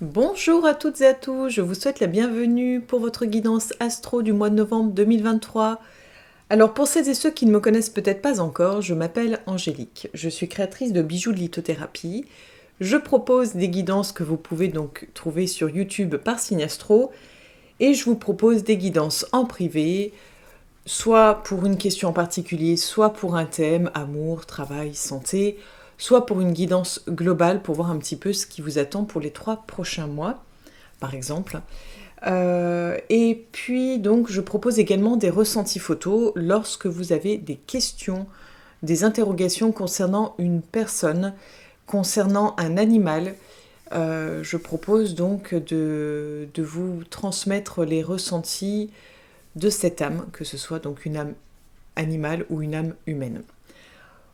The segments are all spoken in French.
Bonjour à toutes et à tous, je vous souhaite la bienvenue pour votre guidance astro du mois de novembre 2023. Alors pour celles et ceux qui ne me connaissent peut-être pas encore, je m'appelle Angélique, je suis créatrice de bijoux de lithothérapie. Je propose des guidances que vous pouvez donc trouver sur YouTube par signe astro et je vous propose des guidances en privé, soit pour une question en particulier, soit pour un thème, amour, travail, santé, soit pour une guidance globale pour voir un petit peu ce qui vous attend pour les 3 prochains mois, par exemple. Et puis, donc, je propose également des ressentis photos lorsque vous avez des questions, des interrogations concernant une personne, concernant un animal. Je propose donc de vous transmettre les ressentis de cette âme, que ce soit donc une âme animale ou une âme humaine.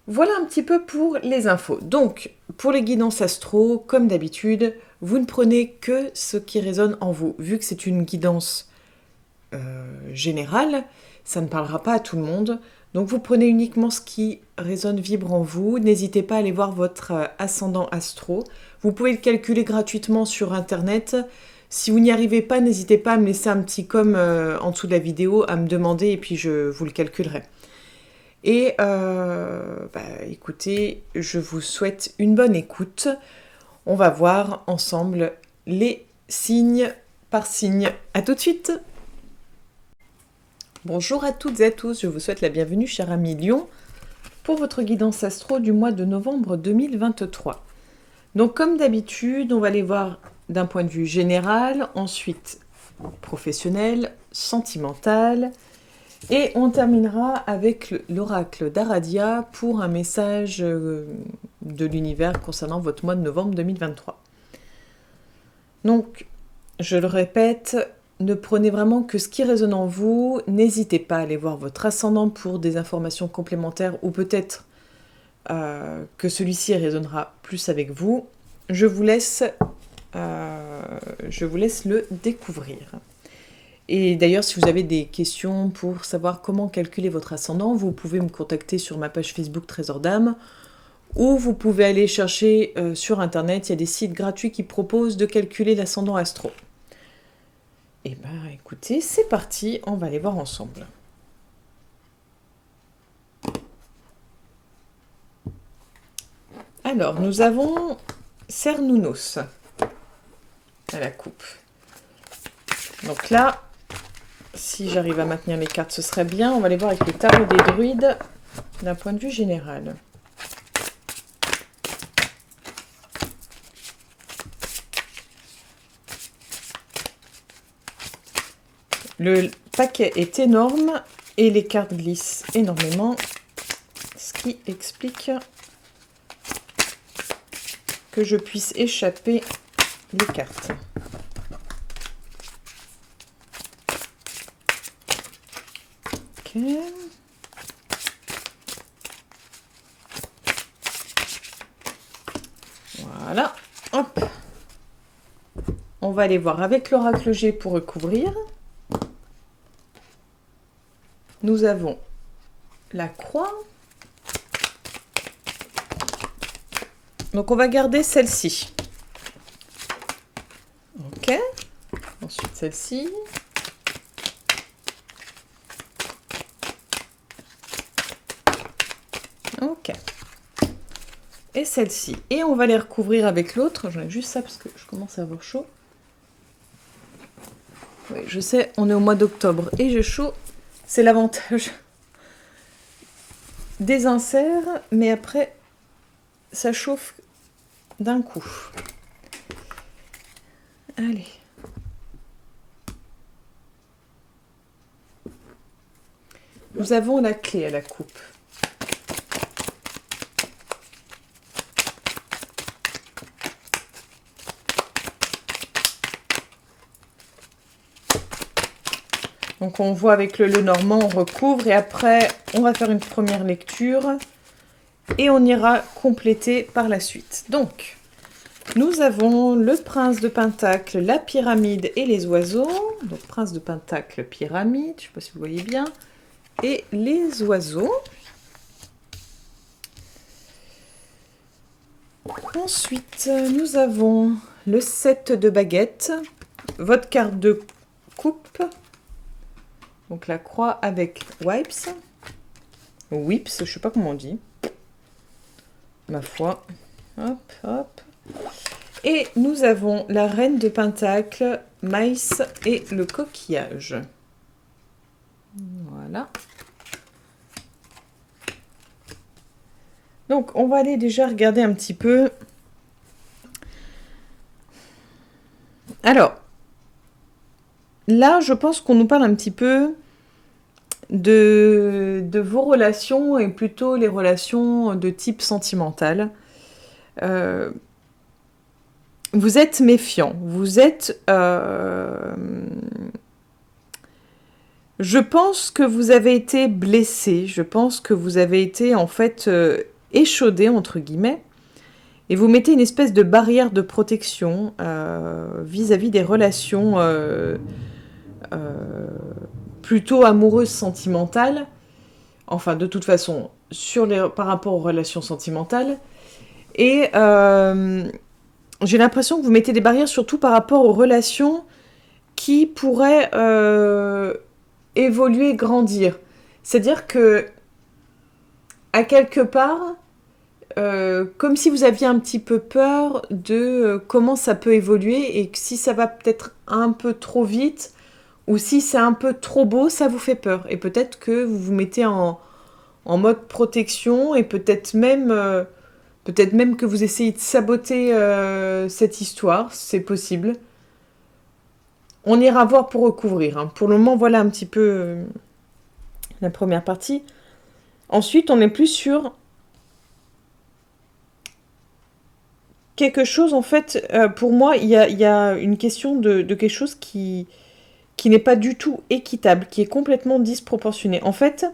Voilà un petit peu pour les infos. Donc, pour les guidances astro, comme d'habitude, vous ne prenez que ce qui résonne en vous. Vu que c'est une guidance générale, ça ne parlera pas à tout le monde. Donc, vous prenez uniquement ce qui résonne, vibre en vous. N'hésitez pas à aller voir votre ascendant astro. Vous pouvez le calculer gratuitement sur Internet. Si vous n'y arrivez pas, n'hésitez pas à me laisser un petit en dessous de la vidéo, à me demander et puis je vous le calculerai. Et écoutez, je vous souhaite une bonne écoute. On va voir ensemble les signes par signe. A tout de suite. Bonjour à toutes et à tous, je vous souhaite la bienvenue, cher ami Lion, pour votre guidance astro du mois de novembre 2023. Donc comme d'habitude, on va aller voir d'un point de vue général, ensuite professionnel, sentimental, et on terminera avec l'oracle d'Aradia pour un message de l'univers concernant votre mois de novembre 2023. Donc, je le répète, ne prenez vraiment que ce qui résonne en vous. N'hésitez pas à aller voir votre ascendant pour des informations complémentaires ou peut-être que celui-ci résonnera plus avec vous. Je vous laisse le découvrir. Et d'ailleurs, si vous avez des questions pour savoir comment calculer votre ascendant, vous pouvez me contacter sur ma page Facebook Trésor d'âme, ou vous pouvez aller chercher sur Internet, il y a des sites gratuits qui proposent de calculer l'ascendant astro. Et ben écoutez, c'est parti, on va aller voir ensemble. Alors, nous avons Cernunnos à la coupe. Donc là, si j'arrive à maintenir les cartes, ce serait bien. On va les voir avec le tarot des druides d'un point de vue général. Le paquet est énorme et les cartes glissent énormément, ce qui explique que je puisse échapper les cartes. Ok. Voilà. Hop. On va aller voir avec l'oracle G pour recouvrir. Nous avons la croix. Donc on va garder celle-ci. Ok. Ensuite celle-ci. Ok. Et celle-ci. Et on va les recouvrir avec l'autre. J'enlève juste ça parce que je commence à avoir chaud. Oui, je sais, on est au mois d'octobre et j'ai chaud. C'est l'avantage des inserts, mais après, ça chauffe d'un coup. Allez. Nous avons la clé à la coupe. Donc on voit avec le normand, on recouvre et après on va faire une première lecture et on ira compléter par la suite. Donc nous avons le prince de Pentacle, la pyramide et les oiseaux. Donc prince de Pentacle, pyramide, je ne sais pas si vous voyez bien, et les oiseaux. Ensuite nous avons le 7 de baguette, votre carte de coupe, donc la croix avec wipes, whips, je sais pas comment on dit, ma foi, hop, hop, et nous avons la reine de pentacle, maïs et le coquillage. Voilà. Donc, on va aller déjà regarder un petit peu. Alors, là, je pense qu'on nous parle un petit peu de vos relations et plutôt les relations de type sentimental. Vous êtes méfiant, vous êtes... Je pense que vous avez été blessé, je pense que vous avez été en fait échaudé, entre guillemets, et vous mettez une espèce de barrière de protection vis-à-vis des relations plutôt amoureuses, sentimentales, enfin de toute façon, par rapport aux relations sentimentales, et j'ai l'impression que vous mettez des barrières surtout par rapport aux relations qui pourraient évoluer, grandir. C'est-à-dire que, à quelque part, comme si vous aviez un petit peu peur de comment ça peut évoluer et que si ça va peut-être un peu trop vite ou si c'est un peu trop beau, ça vous fait peur. Et peut-être que vous vous mettez en mode protection et peut-être même que vous essayez de saboter cette histoire, c'est possible. On ira voir pour recouvrir. Hein. Pour le moment, voilà un petit peu la première partie. Ensuite, on est plus sur quelque chose, en fait, pour moi, il y a une question de quelque chose qui n'est pas du tout équitable, qui est complètement disproportionné. En fait,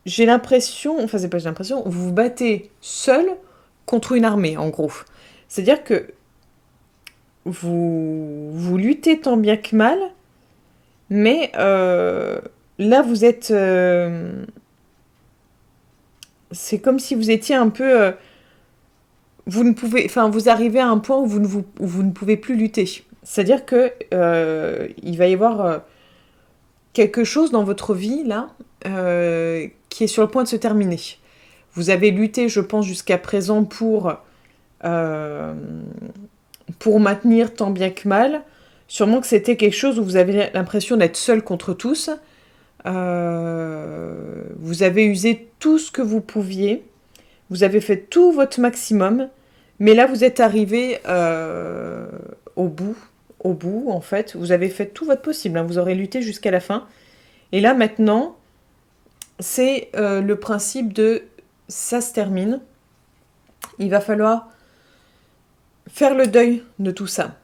j'ai l'impression, enfin, c'est pas j'ai l'impression, vous vous battez seul contre une armée, en gros. C'est-à-dire que vous luttez tant bien que mal, mais là, vous êtes... c'est comme si vous étiez un peu... vous ne pouvez... Enfin, vous arrivez à un point où vous ne pouvez plus lutter. C'est-à-dire que il va y avoir quelque chose dans votre vie, là, qui est sur le point de se terminer. Vous avez lutté, je pense, jusqu'à présent pour maintenir tant bien que mal. Sûrement que c'était quelque chose où vous avez l'impression d'être seul contre tous. Vous avez usé tout ce que vous pouviez. Vous avez fait tout votre maximum. Mais là, vous êtes arrivé au bout. Au bout, en fait. Vous avez fait tout votre possible. Hein. Vous aurez lutté jusqu'à la fin. Et là, maintenant, c'est le principe de ça se termine. Il va falloir faire le deuil de tout ça.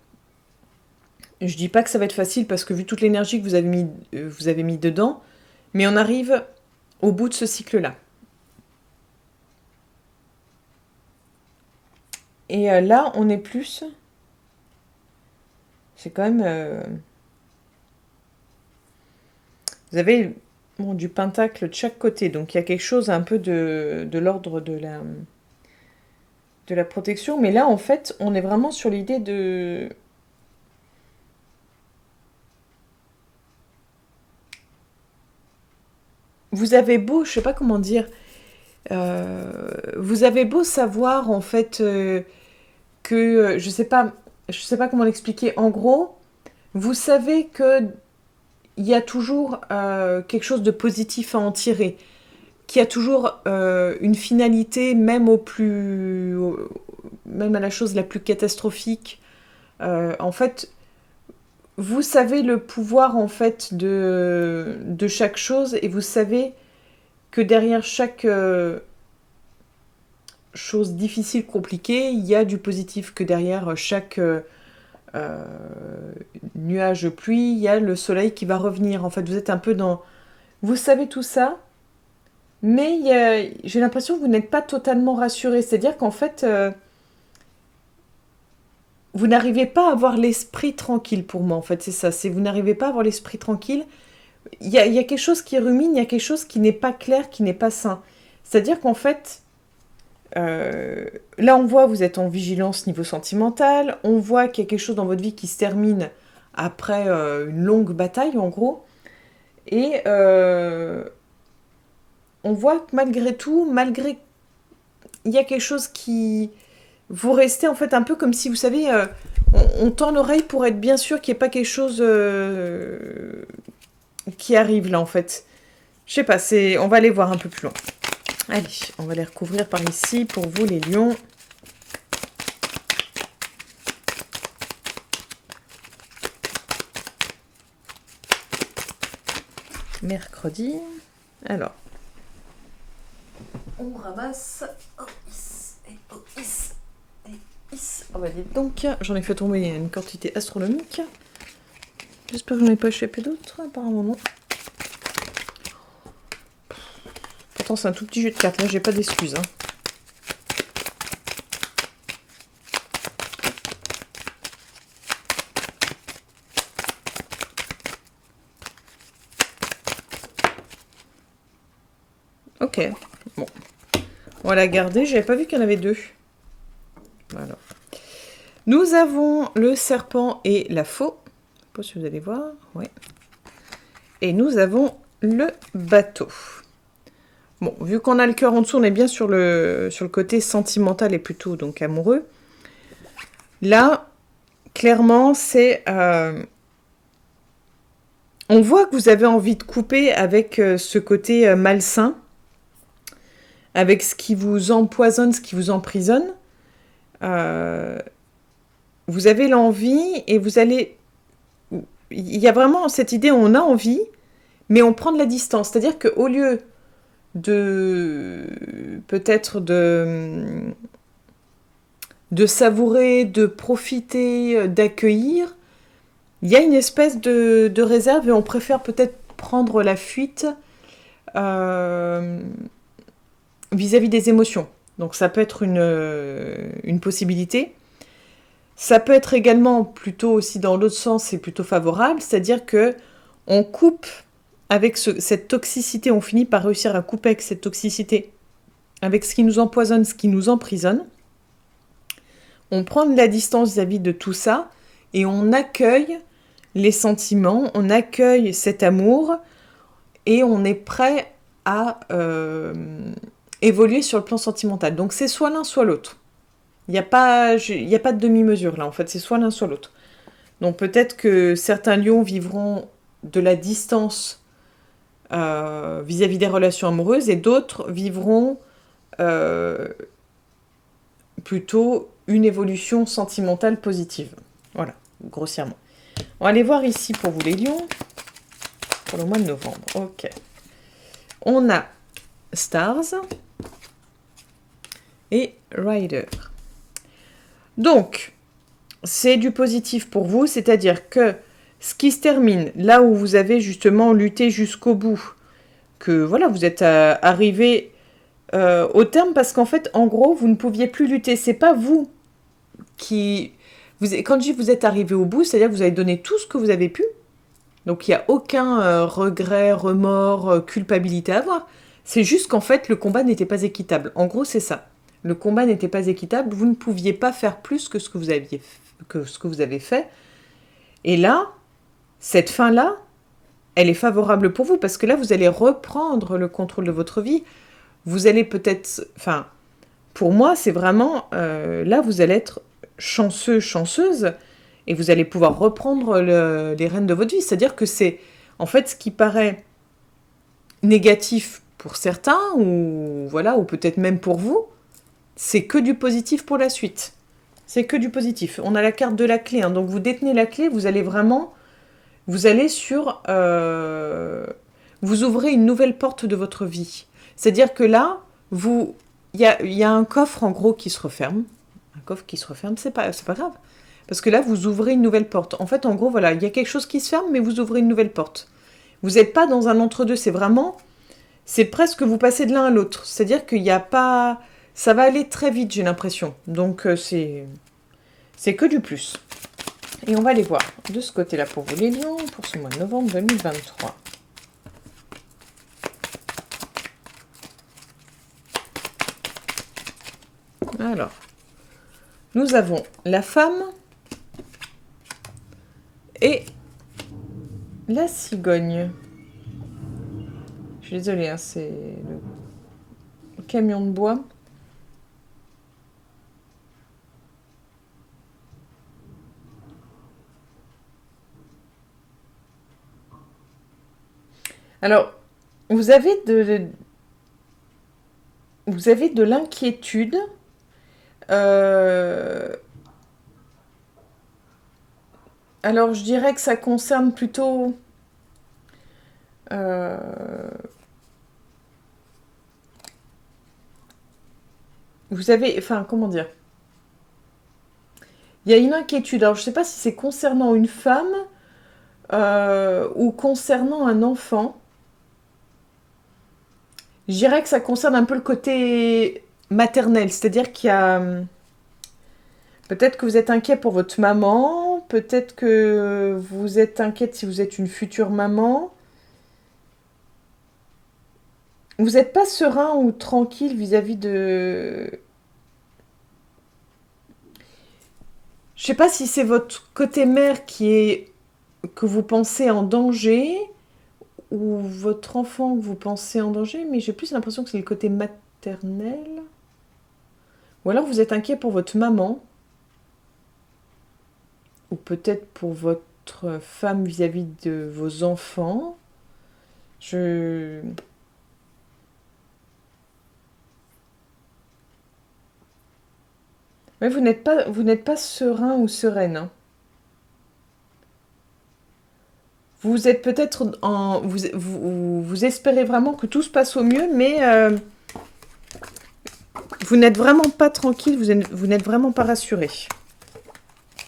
Je dis pas que ça va être facile parce que vu toute l'énergie que vous avez mis dedans, mais on arrive au bout de ce cycle-là. Et là, on est plus... C'est quand même... Vous avez du pentacle de chaque côté, donc il y a quelque chose un peu de l'ordre de la protection. Mais là, en fait, on est vraiment sur l'idée de... Vous avez beau, je sais pas comment dire, vous avez beau savoir en fait que je sais pas comment l'expliquer. En gros, vous savez que il y a toujours quelque chose de positif à en tirer, qu'il y a toujours une finalité, même même à la chose la plus catastrophique. En fait, vous savez le pouvoir en fait de chaque chose et vous savez que derrière chaque chose difficile, compliquée, il y a du positif, que derrière chaque nuage, pluie, il y a le soleil qui va revenir. En fait, vous êtes un peu dans... Vous savez tout ça, mais j'ai l'impression que vous n'êtes pas totalement rassuré. C'est-à-dire qu'en fait... vous n'arrivez pas à avoir l'esprit tranquille pour moi, en fait, c'est ça. Vous n'arrivez pas à avoir l'esprit tranquille. Il y a quelque chose qui rumine, il y a quelque chose qui n'est pas clair, qui n'est pas sain. C'est-à-dire qu'en fait, Là, on voit vous êtes en vigilance niveau sentimental. On voit qu'il y a quelque chose dans votre vie qui se termine après une longue bataille, en gros. Et on voit que malgré tout, il y a quelque chose qui... Vous restez en fait un peu comme si, vous savez, on tend l'oreille pour être bien sûr qu'il n'y ait pas quelque chose qui arrive là, en fait. Je sais pas, on va aller voir un peu plus loin. Allez, on va les recouvrir par ici pour vous, les lions. Mercredi. Alors. On ramasse. Oh bah dites donc, j'en ai fait tomber une quantité astronomique. J'espère que j'en ai pas échappé d'autres, apparemment non. Pourtant c'est un tout petit jeu de cartes, là j'ai pas d'excuses. Hein. Ok, bon. On va la garder, j'avais pas vu qu'il y en avait deux. Voilà. Nous avons le serpent et la faux. Je sais pas si vous allez voir. Ouais. Et nous avons le bateau. Bon, vu qu'on a le cœur en dessous, on est bien sur le côté sentimental et plutôt donc amoureux. Là, clairement, c'est... on voit que vous avez envie de couper avec ce côté malsain, avec ce qui vous empoisonne, ce qui vous emprisonne. Vous avez l'envie et vous allez... Il y a vraiment cette idée, on a envie, mais on prend de la distance. C'est-à-dire qu'au lieu de... peut-être de savourer, de profiter, d'accueillir, il y a une espèce de réserve et on préfère peut-être prendre la fuite vis-à-vis des émotions. Donc ça peut être une possibilité. Ça peut être également plutôt aussi dans l'autre sens, c'est plutôt favorable, c'est-à-dire que on coupe avec cette toxicité, on finit par réussir à couper avec cette toxicité, avec ce qui nous empoisonne, ce qui nous emprisonne. On prend de la distance vis-à-vis de tout ça et on accueille les sentiments, on accueille cet amour et on est prêt à évoluer sur le plan sentimental. Donc c'est soit l'un, soit l'autre. Il n'y a pas de demi-mesure là, en fait, c'est soit l'un, soit l'autre. Donc peut-être que certains lions vivront de la distance vis-à-vis des relations amoureuses et d'autres vivront plutôt une évolution sentimentale positive. Voilà, grossièrement. On va aller voir ici pour vous les lions, pour le mois de novembre. Ok. On a Stars et Rider. Donc, c'est du positif pour vous, c'est-à-dire que ce qui se termine, là où vous avez justement lutté jusqu'au bout, que voilà, vous êtes arrivé au terme, parce qu'en fait, en gros, vous ne pouviez plus lutter. C'est pas vous qui... quand je dis vous êtes arrivé au bout, c'est-à-dire que vous avez donné tout ce que vous avez pu. Donc, il n'y a aucun regret, remords, culpabilité à avoir. C'est juste qu'en fait, le combat n'était pas équitable. En gros, c'est ça. Le combat n'était pas équitable, vous ne pouviez pas faire plus que ce que vous avez fait. Et là, cette fin-là, elle est favorable pour vous, parce que là, vous allez reprendre le contrôle de votre vie. Vous allez peut-être... Enfin, pour moi, c'est vraiment... là, vous allez être chanceux, chanceuse, et vous allez pouvoir reprendre les rênes de votre vie. C'est-à-dire que c'est, en fait, ce qui paraît négatif pour certains, ou voilà, ou peut-être même pour vous, c'est que du positif pour la suite. C'est que du positif. On a la carte de la clé, hein, donc vous détenez la clé, vous allez vraiment... Vous allez sur... vous ouvrez une nouvelle porte de votre vie. C'est-à-dire que là, il y a un coffre, en gros, qui se referme. Un coffre qui se referme, c'est pas grave. Parce que là, vous ouvrez une nouvelle porte. En fait, en gros, voilà, il y a quelque chose qui se ferme, mais vous ouvrez une nouvelle porte. Vous n'êtes pas dans un entre-deux, c'est vraiment... C'est presque vous passez de l'un à l'autre. C'est-à-dire qu'il n'y a pas... Ça va aller très vite, j'ai l'impression. Donc, c'est que du plus. Et on va aller voir de ce côté-là pour vous les lions, pour ce mois de novembre 2023. Alors, nous avons la femme et la cigogne. Je suis désolée, hein, c'est le camion de bois. Alors, vous avez de l'inquiétude. Alors, je dirais que ça concerne plutôt... vous avez... Enfin, comment dire? Il y a une inquiétude. Alors, je ne sais pas si c'est concernant une femme ou concernant un enfant. Je dirais que ça concerne un peu le côté maternel. C'est-à-dire qu'il y a... Peut-être que vous êtes inquiet pour votre maman. Peut-être que vous êtes inquiète si vous êtes une future maman. Vous n'êtes pas serein ou tranquille vis-à-vis de... Je sais pas si c'est votre côté mère que vous pensez en danger ou votre enfant que vous pensez en danger, mais j'ai plus l'impression que c'est le côté maternel. Ou alors vous êtes inquiet pour votre maman ou peut-être pour votre femme vis-à-vis de vos enfants. Mais vous n'êtes pas serein ou sereine, hein. Vous êtes peut-être en... Vous espérez vraiment que tout se passe au mieux, mais vous n'êtes vraiment pas tranquille, vous n'êtes vraiment pas rassuré.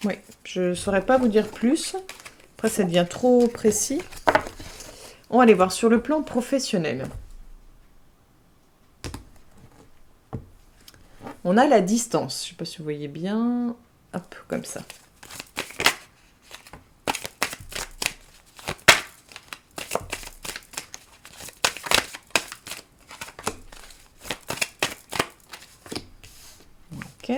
Oui, je ne saurais pas vous dire plus. Après, ça devient trop précis. On va aller voir sur le plan professionnel. On a la distance. Je ne sais pas si vous voyez bien. Hop, comme ça. Ok.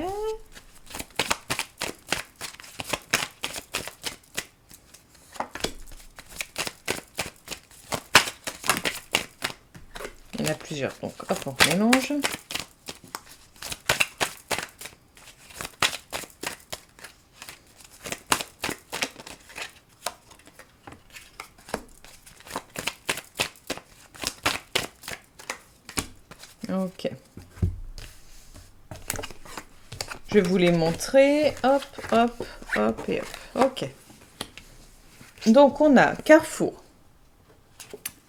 Il y en a plusieurs, donc hop, on mélange. Ok. Je vais vous les montrer. Hop, hop, hop et hop. Ok. Donc, on a Carrefour.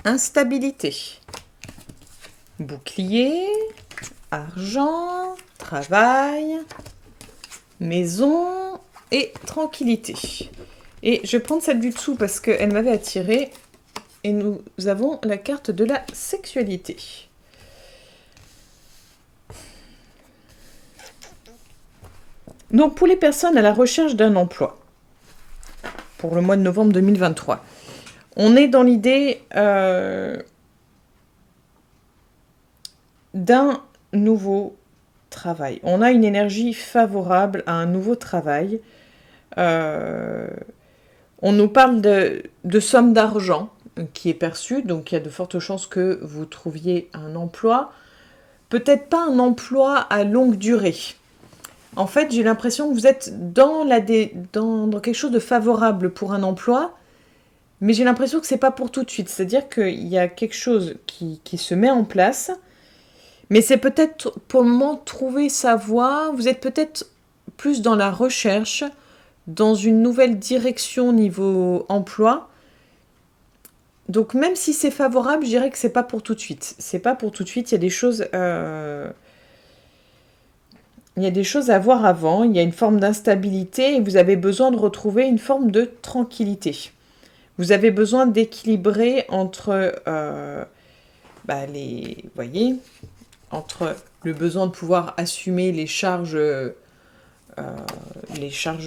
Instabilité. Bouclier. Argent. Travail. Maison. Et tranquillité. Et je vais prendre celle du dessous parce qu'elle m'avait attirée. Et nous avons la carte de la sexualité. Donc, pour les personnes à la recherche d'un emploi, pour le mois de novembre 2023, on est dans l'idée d'un nouveau travail. On a une énergie favorable à un nouveau travail. On nous parle de somme d'argent qui est perçue, donc il y a de fortes chances que vous trouviez un emploi. Peut-être pas un emploi à longue durée. En fait, j'ai l'impression que vous êtes dans quelque chose de favorable pour un emploi, mais j'ai l'impression que c'est pas pour tout de suite. C'est-à-dire qu'il y a quelque chose qui se met en place, mais c'est peut-être pour le moment trouver sa voie. Vous êtes peut-être plus dans la recherche, dans une nouvelle direction niveau emploi. Donc même si c'est favorable, je dirais que c'est pas pour tout de suite. C'est pas pour tout de suite, il y a des choses... Il y a des choses à voir avant, il y a une forme d'instabilité et vous avez besoin de retrouver une forme de tranquillité. Vous avez besoin d'équilibrer entre voyez, entre le besoin de pouvoir assumer les charges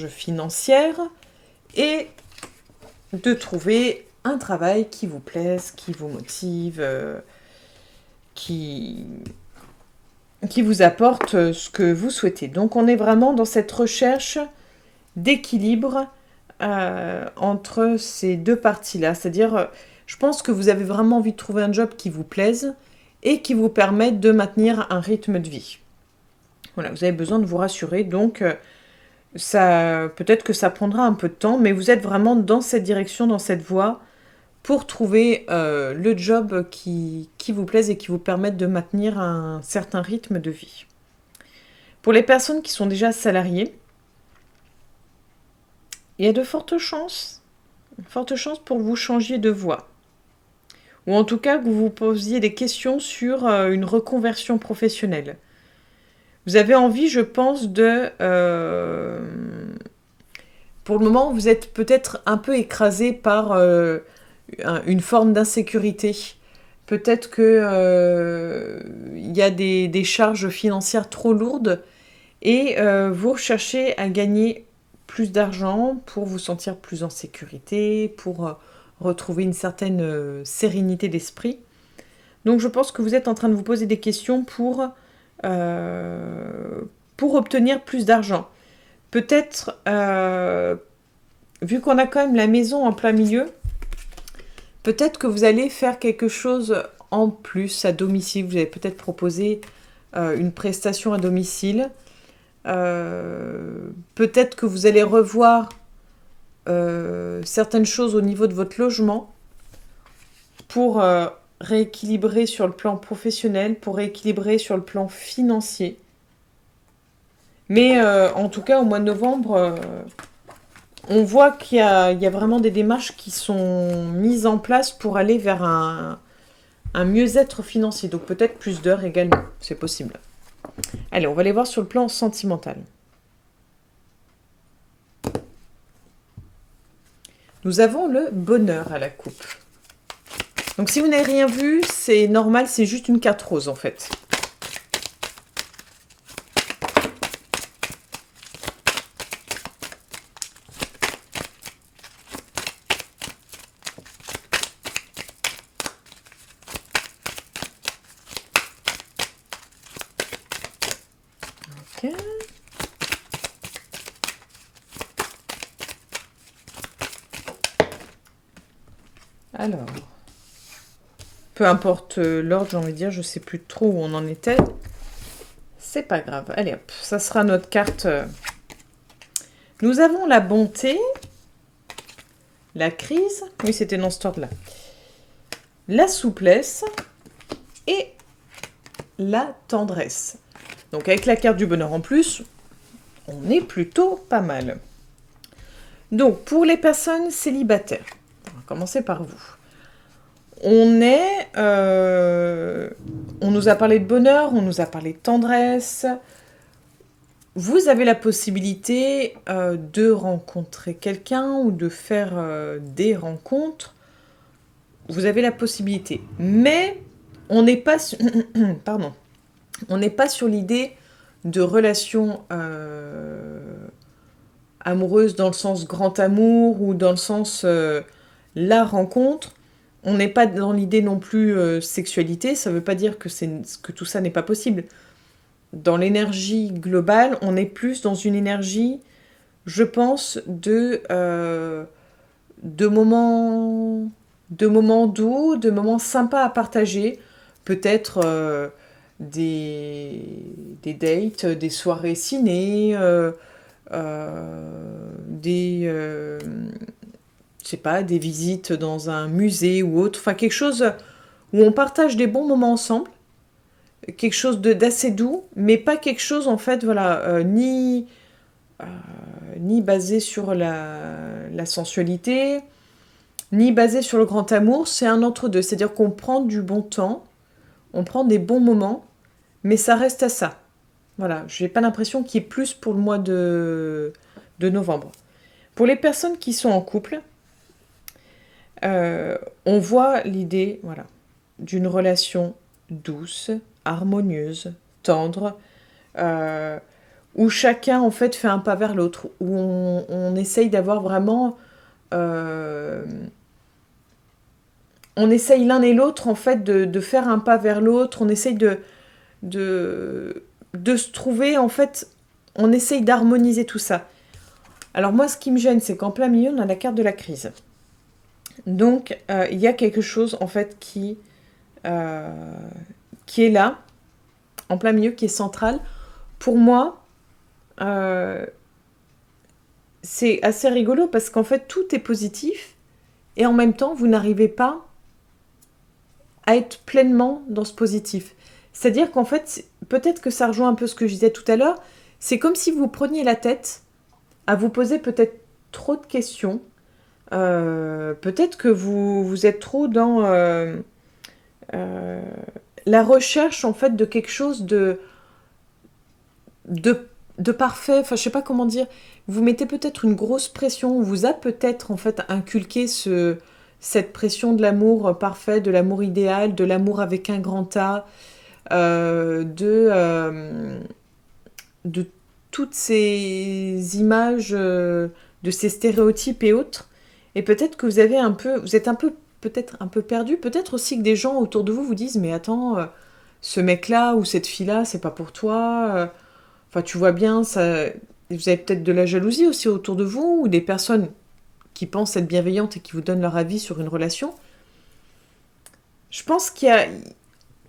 financières et de trouver un travail qui vous plaise, qui vous motive, qui vous apporte ce que vous souhaitez. Donc on est vraiment dans cette recherche d'équilibre entre ces deux parties-là. C'est-à-dire, je pense que vous avez vraiment envie de trouver un job qui vous plaise et qui vous permette de maintenir un rythme de vie. Voilà, vous avez besoin de vous rassurer, donc peut-être que ça prendra un peu de temps, mais vous êtes vraiment dans cette direction, dans cette voie, pour trouver le job qui vous plaise et qui vous permette de maintenir un certain rythme de vie. Pour les personnes qui sont déjà salariées, il y a de fortes chances pour que vous changiez de voie. Ou en tout cas que vous vous posiez des questions sur une reconversion professionnelle. Vous avez envie, je pense, pour le moment, vous êtes peut-être un peu écrasé par une forme d'insécurité. Peut-être que y a des charges financières trop lourdes et vous recherchez à gagner plus d'argent pour vous sentir plus en sécurité, pour retrouver une certaine sérénité d'esprit. Donc je pense que vous êtes en train de vous poser des questions pour obtenir plus d'argent. Peut-être, vu qu'on a quand même la maison en plein milieu, peut-être que vous allez faire quelque chose en plus à domicile. Vous allez peut-être proposer une prestation à domicile. Peut-être que vous allez revoir certaines choses au niveau de votre logement pour rééquilibrer sur le plan professionnel, pour rééquilibrer sur le plan financier. Mais en tout cas, au mois de novembre, on voit qu'il y a vraiment des démarches qui sont mises en place pour aller vers un mieux-être financier. Donc peut-être plus d'heures également, c'est possible. Allez, on va aller voir sur le plan sentimental. Nous avons le bonheur à la coupe. Donc si vous n'avez rien vu, c'est normal, c'est juste une carte rose en fait. Ok. Alors, peu importe l'ordre, j'ai envie de dire, je sais plus trop où on en était. C'est pas grave. Allez hop, ça sera notre carte. Nous avons la bonté, la crise, oui c'était dans cet ordre-là, la souplesse et la tendresse. Donc avec la carte du bonheur en plus, on est plutôt pas mal. Donc pour les personnes célibataires, on va commencer par vous. On nous a parlé de bonheur, on nous a parlé de tendresse. Vous avez la possibilité de rencontrer quelqu'un ou de faire des rencontres. Vous avez la possibilité. Mais on n'est pas pardon. On n'est pas sur l'idée de relation amoureuse dans le sens grand amour ou dans le sens la rencontre. On n'est pas dans l'idée non plus sexualité. Ça ne veut pas dire que tout ça n'est pas possible. Dans l'énergie globale, on est plus dans une énergie, je pense, de moments doux, de moments sympas à partager. Peut-être des dates, des soirées ciné, je sais pas, des visites dans un musée ou autre. Enfin, quelque chose où on partage des bons moments ensemble. Quelque chose d'assez doux, mais pas quelque chose, en fait, voilà, ni basé sur la sensualité, ni basé sur le grand amour. C'est un entre-deux. C'est-à-dire qu'on prend du bon temps, on prend des bons moments, mais ça reste à ça. Voilà, j'ai pas l'impression qu'il y ait plus pour le mois de novembre. Pour les personnes qui sont en couple, on voit l'idée, voilà, d'une relation douce, harmonieuse, tendre, où chacun en fait fait un pas vers l'autre, où on essaye d'avoir vraiment... on essaye l'un et l'autre en fait de faire un pas vers l'autre, on essaye de se trouver, en fait, on essaye d'harmoniser tout ça. Alors moi, ce qui me gêne, c'est qu'en plein milieu, on a la carte de la crise. Donc, il y a quelque chose, en fait, qui est là, en plein milieu, qui est central. Pour moi, c'est assez rigolo parce qu'en fait, tout est positif et en même temps, vous n'arrivez pas à être pleinement dans ce positif. C'est-à-dire qu'en fait, peut-être que ça rejoint un peu ce que je disais tout à l'heure, c'est comme si vous preniez la tête à vous poser peut-être trop de questions, peut-être que vous êtes trop dans la recherche en fait de quelque chose de parfait, enfin je sais pas comment dire, vous mettez peut-être une grosse pression, on vous a peut-être en fait inculqué cette pression de l'amour parfait, de l'amour idéal, de l'amour avec un grand A, de toutes ces images, de ces stéréotypes et autres, et peut-être que vous êtes un peu peut-être un peu perdu, peut-être aussi que des gens autour de vous vous disent mais attends, ce mec-là ou cette fille-là, c'est pas pour toi. Enfin, tu vois bien, ça, vous avez peut-être de la jalousie aussi autour de vous, ou des personnes qui pensent être bienveillantes et qui vous donnent leur avis sur une relation. Je pense qu'il y a,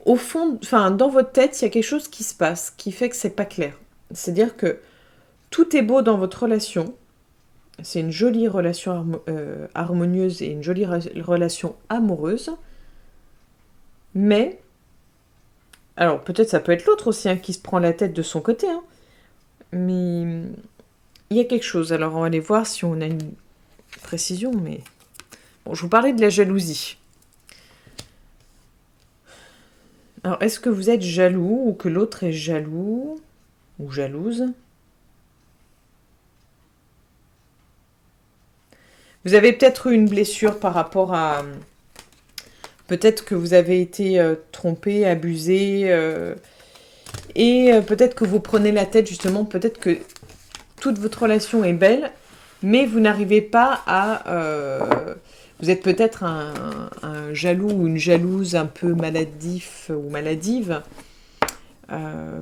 au fond, enfin, dans votre tête, il y a quelque chose qui se passe, qui fait que c'est pas clair. C'est-à-dire que tout est beau dans votre relation, c'est une jolie relation harmonieuse et une jolie relation amoureuse, mais, alors peut-être ça peut être l'autre aussi hein, qui se prend la tête de son côté, hein, mais il y a quelque chose. Alors on va aller voir si on a une précision, mais bon, je vous parlais de la jalousie. Alors est-ce que vous êtes jaloux ou que l'autre est jaloux ou jalouse? Vous avez peut-être eu une blessure par rapport à... Peut-être que vous avez été trompé, abusé, et peut-être que vous prenez la tête justement, peut-être que toute votre relation est belle, mais vous n'arrivez pas à... vous êtes peut-être un jaloux ou une jalouse un peu maladif ou maladive.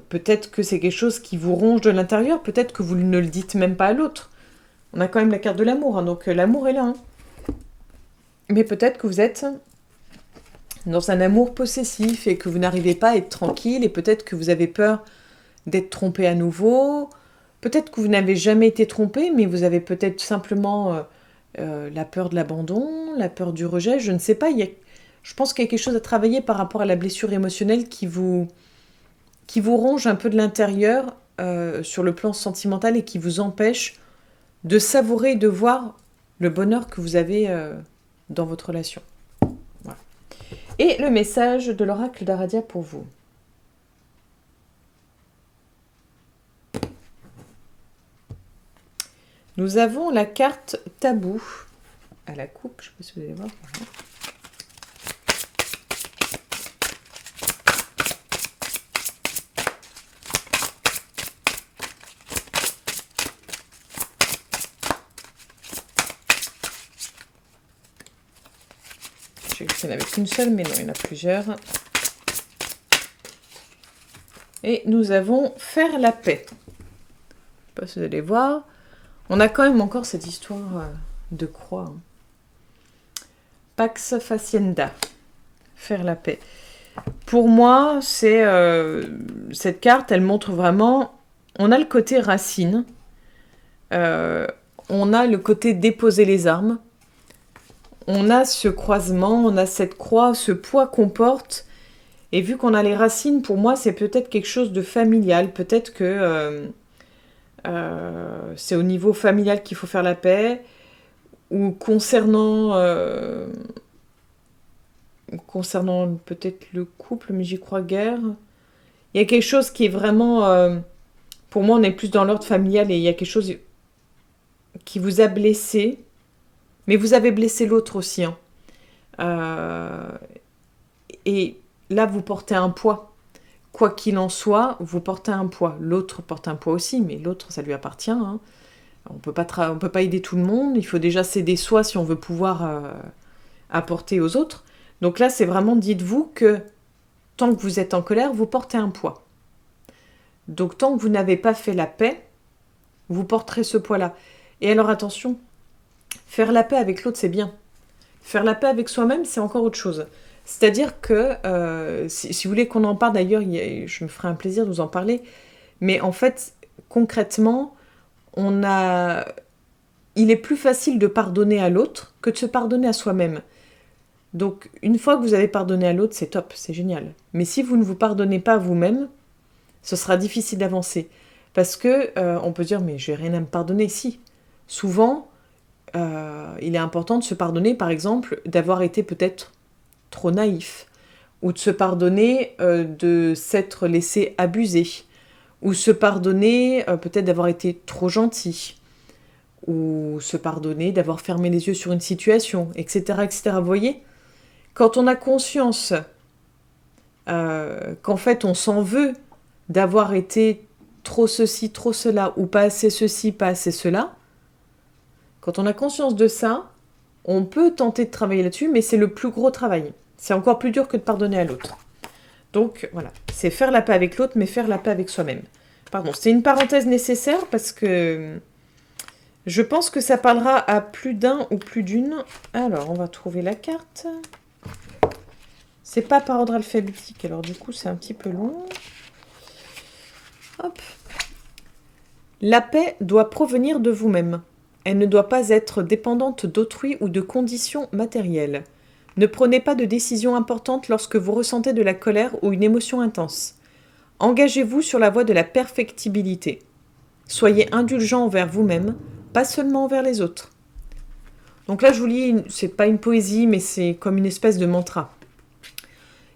Peut-être que c'est quelque chose qui vous ronge de l'intérieur, peut-être que vous ne le dites même pas à l'autre. On a quand même la carte de l'amour, hein, donc l'amour est là. Hein. Mais peut-être que vous êtes dans un amour possessif et que vous n'arrivez pas à être tranquille et peut-être que vous avez peur d'être trompé à nouveau. Peut-être que vous n'avez jamais été trompé, mais vous avez peut-être simplement la peur de l'abandon, la peur du rejet, je ne sais pas. Je pense qu'il y a quelque chose à travailler par rapport à la blessure émotionnelle qui vous ronge un peu de l'intérieur sur le plan sentimental et qui vous empêche de savourer et de voir le bonheur que vous avez dans votre relation. Voilà. Et le message de l'oracle d'Aradia pour vous. Nous avons la carte tabou à la coupe, je ne sais pas si vous allez voir. Voilà. Je sais qu'il n'y en avait qu'une seule, mais non, il y en a plusieurs. Et nous avons faire la paix. Je ne sais pas si vous allez voir. On a quand même encore cette histoire de croix. Hein. Pax facienda. Faire la paix. Pour moi, c'est cette carte, elle montre vraiment... On a le côté racine. On a le côté déposer les armes. On a ce croisement, on a cette croix, ce poids qu'on porte. Et vu qu'on a les racines, pour moi, c'est peut-être quelque chose de familial. Peut-être que c'est au niveau familial qu'il faut faire la paix. Ou concernant peut-être le couple, mais j'y crois guère. Il y a quelque chose qui est vraiment... pour moi, on est plus dans l'ordre familial et il y a quelque chose qui vous a blessé. Mais vous avez blessé l'autre aussi. Hein. Et là, vous portez un poids. Quoi qu'il en soit, vous portez un poids. L'autre porte un poids aussi, mais l'autre, ça lui appartient. Hein. On peut pas aider tout le monde. Il faut déjà s'aider soi si on veut pouvoir apporter aux autres. Donc là, c'est vraiment, dites-vous que tant que vous êtes en colère, vous portez un poids. Donc tant que vous n'avez pas fait la paix, vous porterez ce poids-là. Et alors attention, faire la paix avec l'autre, c'est bien. Faire la paix avec soi-même, c'est encore autre chose. C'est-à-dire que, si vous voulez qu'on en parle d'ailleurs, je me ferai un plaisir de vous en parler, mais en fait, concrètement, il est plus facile de pardonner à l'autre que de se pardonner à soi-même. Donc, une fois que vous avez pardonné à l'autre, c'est top, c'est génial. Mais si vous ne vous pardonnez pas à vous-même, ce sera difficile d'avancer. Parce que, on peut dire, mais j'ai rien à me pardonner. Si, souvent, il est important de se pardonner, par exemple, d'avoir été peut-être trop naïf, ou de se pardonner de s'être laissé abuser, ou se pardonner peut-être d'avoir été trop gentil, ou se pardonner d'avoir fermé les yeux sur une situation, etc. etc. Vous voyez ? Quand on a conscience qu'en fait on s'en veut d'avoir été trop ceci, trop cela, ou pas assez ceci, pas assez cela, quand on a conscience de ça, on peut tenter de travailler là-dessus, mais c'est le plus gros travail. C'est encore plus dur que de pardonner à l'autre. Donc voilà, c'est faire la paix avec l'autre, mais faire la paix avec soi-même. Pardon, c'est une parenthèse nécessaire parce que je pense que ça parlera à plus d'un ou plus d'une. Alors, on va trouver la carte. C'est pas par ordre alphabétique, alors du coup c'est un petit peu long. Hop. La paix doit provenir de vous-même. Elle ne doit pas être dépendante d'autrui ou de conditions matérielles. Ne prenez pas de décisions importantes lorsque vous ressentez de la colère ou une émotion intense. Engagez-vous sur la voie de la perfectibilité. Soyez indulgent envers vous-même, pas seulement envers les autres. Donc là, je vous lis, c'est pas une poésie, mais c'est comme une espèce de mantra.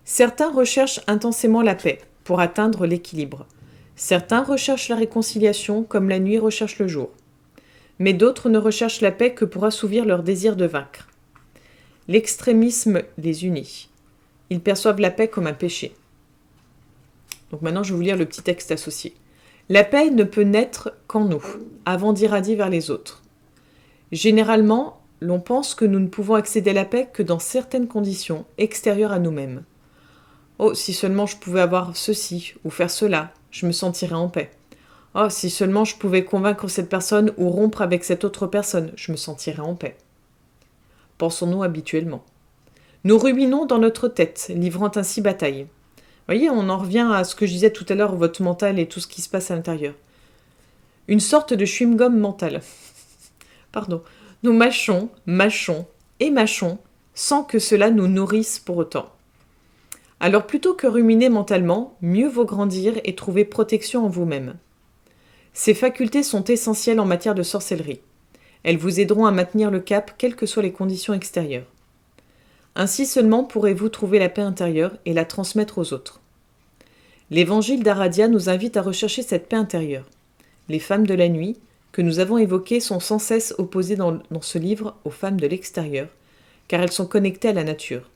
Certains recherchent intensément la paix pour atteindre l'équilibre. Certains recherchent la réconciliation comme la nuit recherche le jour. Mais d'autres ne recherchent la paix que pour assouvir leur désir de vaincre. L'extrémisme les unit. Ils perçoivent la paix comme un péché. Donc maintenant, je vais vous lire le petit texte associé. La paix ne peut naître qu'en nous, avant d'irradier vers les autres. Généralement, l'on pense que nous ne pouvons accéder à la paix que dans certaines conditions extérieures à nous-mêmes. Oh, si seulement je pouvais avoir ceci ou faire cela, je me sentirais en paix. Oh, si seulement je pouvais convaincre cette personne ou rompre avec cette autre personne, je me sentirais en paix. Pensons-nous habituellement. Nous ruminons dans notre tête, livrant ainsi bataille. Vous voyez, on en revient à ce que je disais tout à l'heure, votre mental et tout ce qui se passe à l'intérieur. Une sorte de chewing-gum mental. Pardon. Nous mâchons, mâchons et mâchons sans que cela nous nourrisse pour autant. Alors plutôt que ruminer mentalement, mieux vaut grandir et trouver protection en vous-même. Ces facultés sont essentielles en matière de sorcellerie. Elles vous aideront à maintenir le cap quelles que soient les conditions extérieures. Ainsi seulement pourrez-vous trouver la paix intérieure et la transmettre aux autres. L'évangile d'Aradia nous invite à rechercher cette paix intérieure. Les femmes de la nuit, que nous avons évoquées, sont sans cesse opposées dans ce livre aux femmes de l'extérieur, car elles sont connectées à la nature.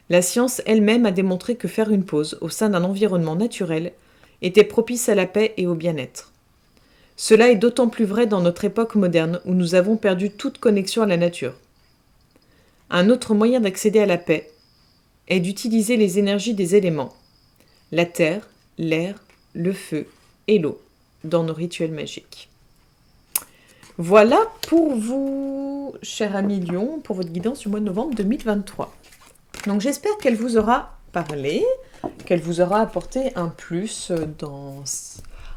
La science elle-même a démontré que faire une pause au sein d'un environnement naturel était propice à la paix et au bien-être. Cela est d'autant plus vrai dans notre époque moderne où nous avons perdu toute connexion à la nature. Un autre moyen d'accéder à la paix est d'utiliser les énergies des éléments, la terre, l'air, le feu et l'eau, dans nos rituels magiques. Voilà pour vous, cher ami Lion, pour votre guidance du mois de novembre 2023. Donc j'espère qu'elle vous aura parlé, qu'elle vous aura apporté un plus dans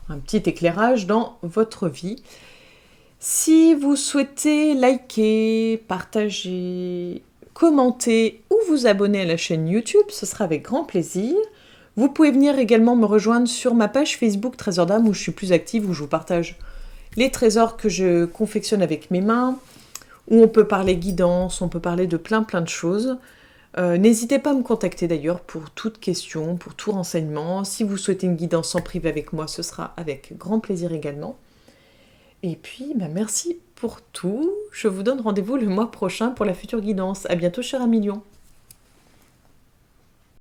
un petit éclairage dans votre vie. Si vous souhaitez liker, partager, commenter ou vous abonner à la chaîne YouTube, ce sera avec grand plaisir. Vous pouvez venir également me rejoindre sur ma page Facebook Trésor d'âme où je suis plus active, où je vous partage les trésors que je confectionne avec mes mains, où on peut parler guidance, on peut parler de plein de choses. N'hésitez pas à me contacter d'ailleurs pour toute question, pour tout renseignement. Si vous souhaitez une guidance en privé avec moi, ce sera avec grand plaisir également. Et puis, merci pour tout. Je vous donne rendez-vous le mois prochain pour la future guidance. À bientôt, cher ami Lion.